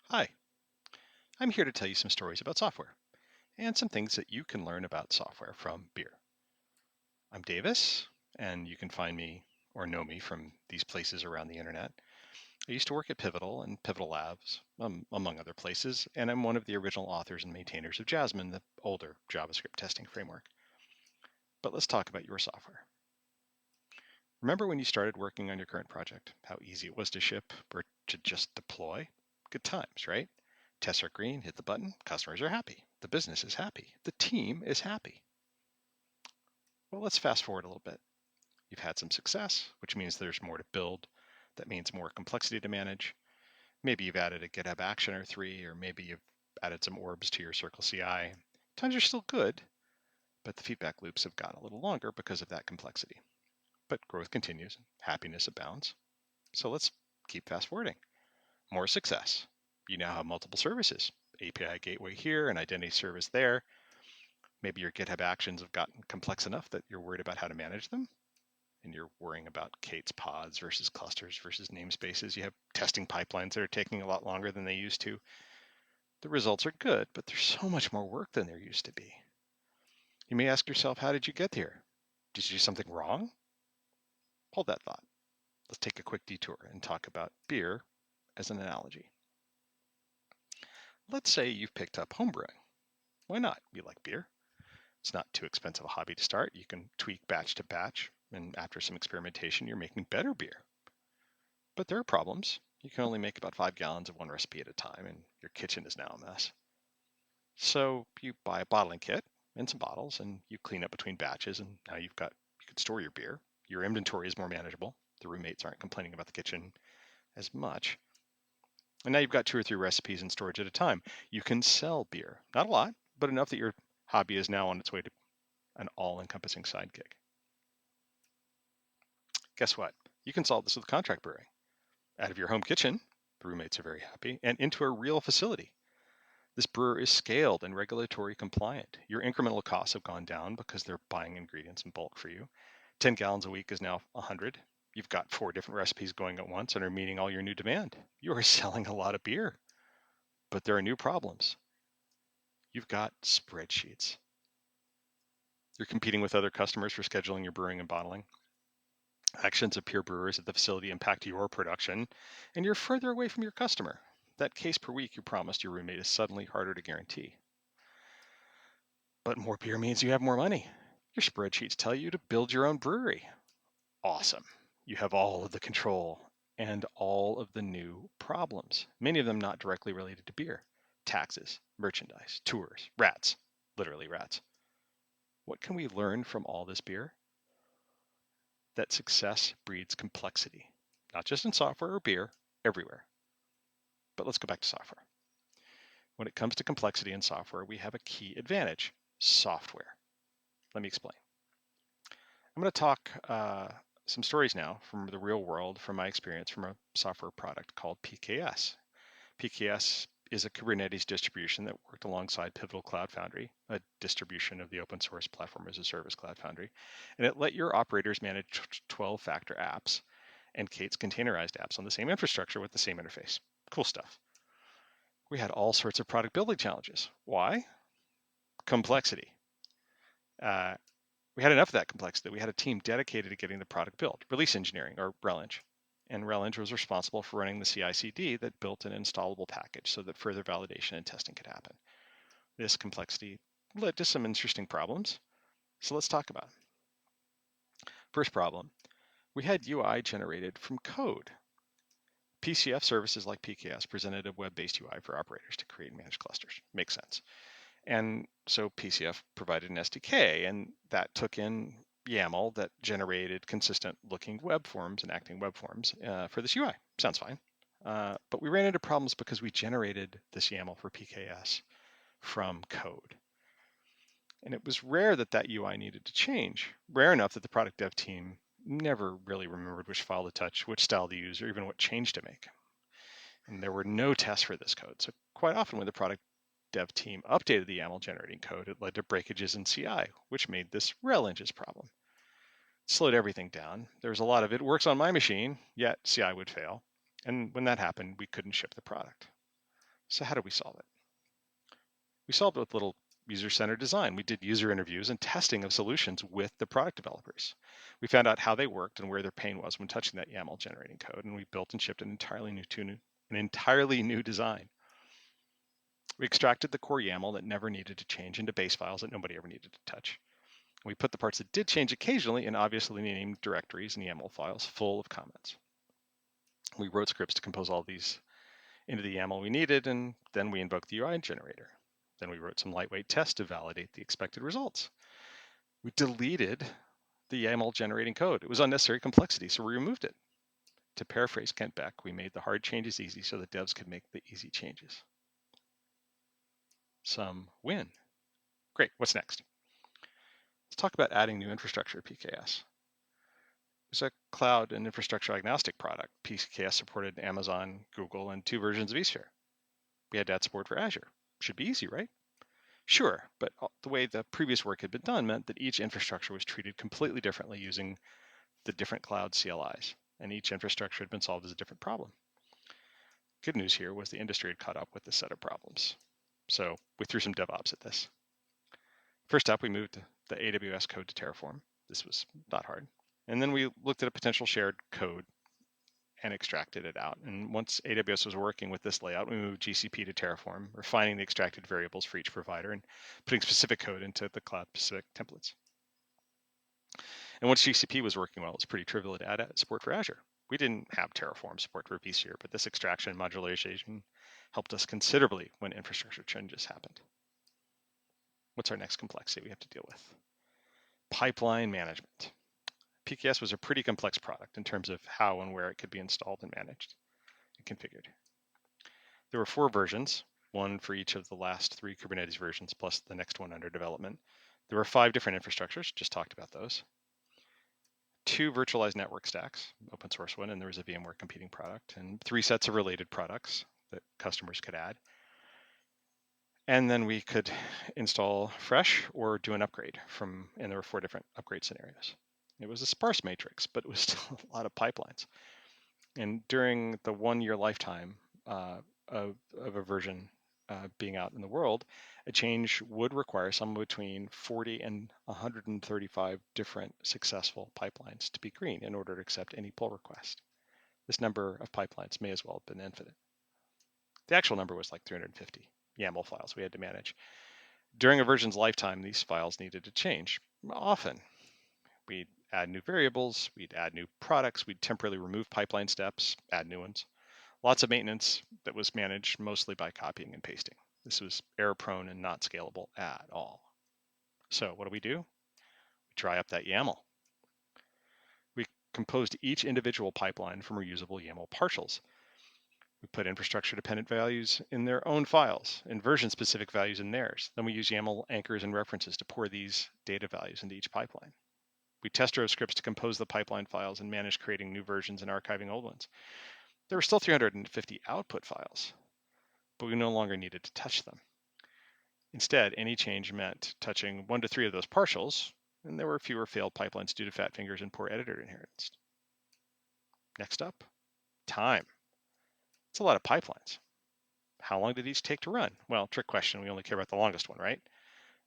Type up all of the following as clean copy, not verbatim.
Hi, I'm here to tell you some stories about software and some things that you can learn about software from beer. I'm Davis, and you can find me or know me from these places around the internet. I used to work at Pivotal and Pivotal Labs, among other places, and I'm one of the original authors and maintainers of Jasmine, the older JavaScript testing framework. But let's talk about your software. Remember when you started working on your current project, how easy it was to ship or to just deploy? Good times, right? Tests are green, hit the button, customers are happy, the business is happy, the team is happy. Well, let's fast forward a little bit. You've had some success, which means there's more to build. That means more complexity to manage. Maybe you've added a GitHub action or three, or maybe you've added some orbs to your Circle CI. Times are still good, but the feedback loops have gotten a little longer because of that complexity. But growth continues, and happiness abounds. So let's keep fast forwarding. More success. You now have multiple services, API gateway here, and identity service there. Maybe your GitHub actions have gotten complex enough that you're worried about how to manage them, and you're worrying about K8s pods versus clusters versus namespaces. You have testing pipelines that are taking a lot longer than they used to. The results are good, but there's so much more work than there used to be. You may ask yourself, how did you get here? Did you do something wrong? Hold that thought. Let's take a quick detour and talk about beer as an analogy. Let's say you've picked up homebrewing. Why not? You like beer. It's not too expensive a hobby to start. You can tweak batch to batch, and after some experimentation, you're making better beer. But there are problems. You can only make about 5 gallons of one recipe at a time, and your kitchen is now a mess. So you buy a bottling kit and some bottles, and you clean up between batches, and now you can store your beer. Your inventory is more manageable. The roommates aren't complaining about the kitchen as much. And now you've got 2 or 3 recipes in storage at a time. You can sell beer. Not a lot, but enough that your hobby is now on its way to an all-encompassing side gig. Guess what? You can solve this with contract brewing. Out of your home kitchen, the roommates are very happy, and into a real facility. This brewer is scaled and regulatory compliant. Your incremental costs have gone down because they're buying ingredients in bulk for you. 10 gallons a week is now 100. You've got 4 different recipes going at once and are meeting all your new demand. You are selling a lot of beer, but there are new problems. You've got spreadsheets. You're competing with other customers for scheduling your brewing and bottling. Actions of peer brewers at the facility impact your production, and you're further away from your customer. That case per week you promised your roommate is suddenly harder to guarantee. But more beer means you have more money. Your spreadsheets tell you to build your own brewery. Awesome. You have all of the control and all of the new problems, many of them not directly related to beer. Taxes, merchandise, tours, rats, literally rats. What can we learn from all this beer? That success breeds complexity, not just in software or beer, everywhere. But let's go back to software. When it comes to complexity in software, we have a key advantage: software. Let me explain. I'm going to talk some stories now from the real world, from my experience from a software product called PKS. PKS is a Kubernetes distribution that worked alongside Pivotal Cloud Foundry, a distribution of the open source platform as a service Cloud Foundry. And it let your operators manage 12-factor apps and K8s containerized apps on the same infrastructure with the same interface. Cool stuff. We had all sorts of product building challenges. Why? Complexity. Uh, we had enough of that complexity that we had a team dedicated to getting the product built, Release Engineering, or RELeng. And RELeng was responsible for running the CI/CD that built an installable package so that further validation and testing could happen. This complexity led to some interesting problems, so let's talk about them. First problem, we had UI generated from code. PCF services like PKS presented a web-based UI for operators to create and manage clusters. Makes sense. And so PCF provided an SDK, and that took in YAML that generated consistent looking web forms and acting web forms for this UI. Sounds fine. But we ran into problems because we generated this YAML for PKS from code. And it was rare that that UI needed to change, rare enough that the product dev team never really remembered which file to touch, which style to use, or even what change to make. And there were no tests for this code. So quite often when the product dev team updated the YAML generating code, it led to breakages in CI, which made this RELeng's problem. It slowed everything down. There was a lot of it works on my machine, yet CI would fail. And when that happened, we couldn't ship the product. So how did we solve it? We solved it with little user-centered design. We did user interviews and testing of solutions with the product developers. We found out how they worked and where their pain was when touching that YAML generating code, and we built and shipped an entirely new design. We extracted the core YAML that never needed to change into base files that nobody ever needed to touch. We put the parts that did change occasionally in obviously named directories and YAML files full of comments. We wrote scripts to compose all these into the YAML we needed, and then we invoked the UI generator. Then we wrote some lightweight tests to validate the expected results. We deleted the YAML generating code. It was unnecessary complexity, so we removed it. To paraphrase Kent Beck, we made the hard changes easy so that devs could make the easy changes. Some win. Great, what's next? Let's talk about adding new infrastructure to PKS. It's a cloud and infrastructure agnostic product. PKS supported Amazon, Google, and 2 versions of vSphere. We had to add support for Azure. Should be easy, right? Sure, but the way the previous work had been done meant that each infrastructure was treated completely differently using the different cloud CLIs, and each infrastructure had been solved as a different problem. Good news here was the industry had caught up with this set of problems. So we threw some DevOps at this. First up, we moved the AWS code to Terraform. This was not hard. And then we looked at a potential shared code and extracted it out. And once AWS was working with this layout, we moved GCP to Terraform, refining the extracted variables for each provider and putting specific code into the cloud-specific templates. And once GCP was working well, it was pretty trivial to add support for Azure. We didn't have Terraform support for vSphere, but this extraction and modularization helped us considerably when infrastructure changes happened. What's our next complexity we have to deal with? Pipeline management. PKS was a pretty complex product in terms of how and where it could be installed and managed and configured. There were 4 versions, one for each of the last 3 Kubernetes versions, plus the next one under development. There were 5 different infrastructures, just talked about those. 2 virtualized network stacks, open source one, and there was a VMware competing product, and 3 sets of related products that customers could add. And then we could install fresh or do an upgrade and there were 4 different upgrade scenarios. It was a sparse matrix, but it was still a lot of pipelines. And during the 1-year lifetime of a version being out in the world, a change would require somewhere between 40 and 135 different successful pipelines to be green in order to accept any pull request. This number of pipelines may as well have been infinite. The actual number was like 350 YAML files we had to manage. During a version's lifetime, these files needed to change. Often, we'd add new variables, we'd add new products, we'd temporarily remove pipeline steps, add new ones. Lots of maintenance that was managed mostly by copying and pasting. This was error-prone and not scalable at all. So what do? We dry up that YAML. We composed each individual pipeline from reusable YAML partials. We put infrastructure-dependent values in their own files and version-specific values in theirs. Then we use YAML anchors and references to pour these data values into each pipeline. We test drove scripts to compose the pipeline files and manage creating new versions and archiving old ones. There were still 350 output files, but we no longer needed to touch them. Instead, any change meant touching 1 to 3 of those partials, and there were fewer failed pipelines due to fat fingers and poor editor inheritance. Next up, time. It's a lot of pipelines. How long did each take to run? Well, trick question, we only care about the longest one, right?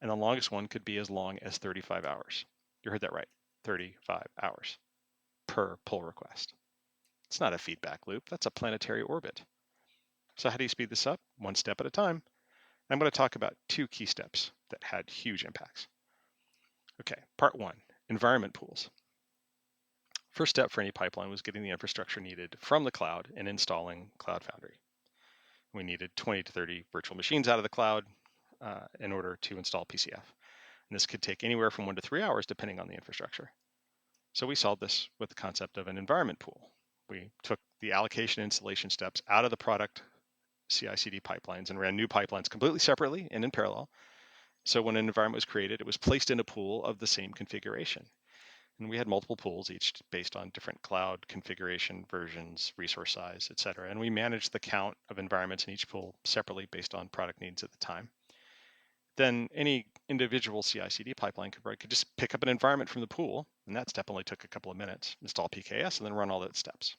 And the longest one could be as long as 35 hours. You heard that right, 35 hours per pull request. It's not a feedback loop, that's a planetary orbit. So how do you speed this up? 1 step at a time. I'm going to talk about 2 key steps that had huge impacts. Okay, part 1, environment pools. First step for any pipeline was getting the infrastructure needed from the cloud and installing Cloud Foundry. We needed 20 to 30 virtual machines out of the cloud in order to install PCF. And this could take anywhere from 1 to 3 hours depending on the infrastructure. So we solved this with the concept of an environment pool. We took the allocation and installation steps out of the product CI/CD pipelines and ran new pipelines completely separately and in parallel. So when an environment was created, it was placed in a pool of the same configuration. And we had multiple pools, each based on different cloud configuration versions, resource size, et cetera. And we managed the count of environments in each pool separately based on product needs at the time. Then any individual CI/CD pipeline could just pick up an environment from the pool, and that step only took a couple of minutes, install PKS, and then run all those steps.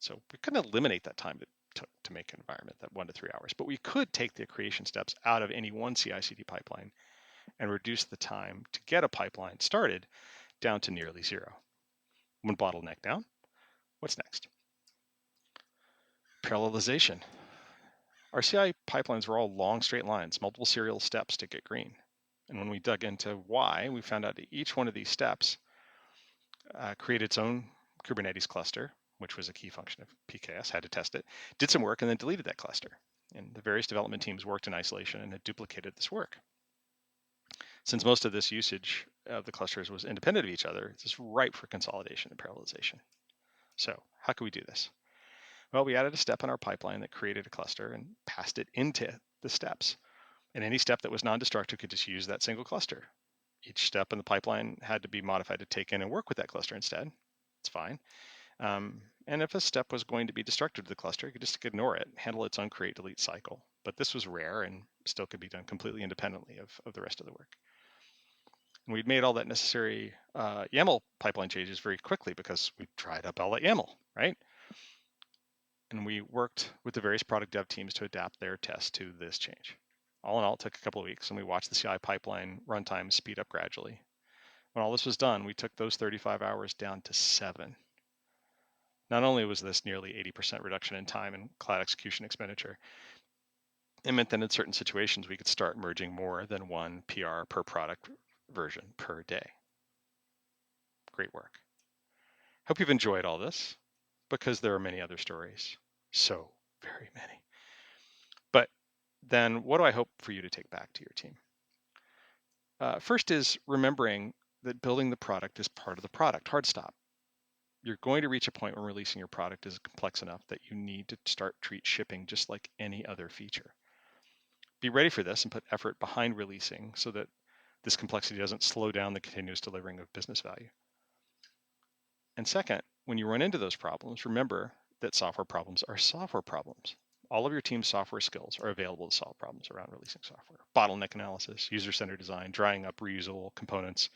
So we couldn't eliminate that time. It took to make an environment, that 1 to 3 hours. But we could take the creation steps out of any one CI/CD pipeline and reduce the time to get a pipeline started down to nearly zero. One bottleneck down, what's next? Parallelization. Our CI pipelines were all long straight lines, multiple serial steps to get green. And when we dug into why, we found out that each one of these steps created its own Kubernetes cluster, which was a key function of PKS, had to test it, did some work, and then deleted that cluster. And the various development teams worked in isolation and had duplicated this work. Since most of this usage of the clusters was independent of each other, it's just ripe for consolidation and parallelization. So how can we do this? Well, we added a step in our pipeline that created a cluster and passed it into the steps. And any step that was non-destructive could just use that single cluster. Each step in the pipeline had to be modified to take in and work with that cluster instead. It's fine. And if a step was going to be destructive to the cluster, you could just ignore it, handle its own create delete cycle. But this was rare and still could be done completely independently of the rest of the work. And we'd made all that necessary YAML pipeline changes very quickly because we tried up all that YAML, right? And we worked with the various product dev teams to adapt their tests to this change. All in all, it took a couple of weeks, and we watched the CI pipeline runtime speed up gradually. When all this was done, we took those 35 hours down to 7. Not only was this nearly 80% reduction in time and cloud execution expenditure, it meant that in certain situations, we could start merging more than one PR per product version per day. Great work. Hope you've enjoyed all this, because there are many other stories. So very many. But then what do I hope for you to take back to your team? First is remembering that building the product is part of the product. Hard stop. You're going to reach a point when releasing your product is complex enough that you need to start treat shipping just like any other feature. Be ready for this and put effort behind releasing so that this complexity doesn't slow down the continuous delivering of business value. And second, when you run into those problems, remember that software problems are software problems. All of your team's software skills are available to solve problems around releasing software. Bottleneck analysis, user-centered design, drying up reusable components,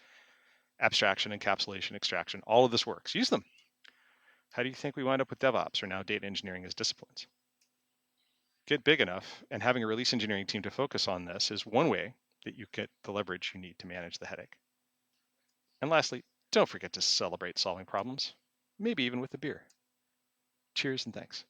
abstraction, encapsulation, extraction, all of this works. Use them. How do you think we wind up with DevOps or now data engineering as disciplines? Get big enough, and having a release engineering team to focus on this is one way that you get the leverage you need to manage the headache. And lastly, don't forget to celebrate solving problems, maybe even with a beer. Cheers and thanks.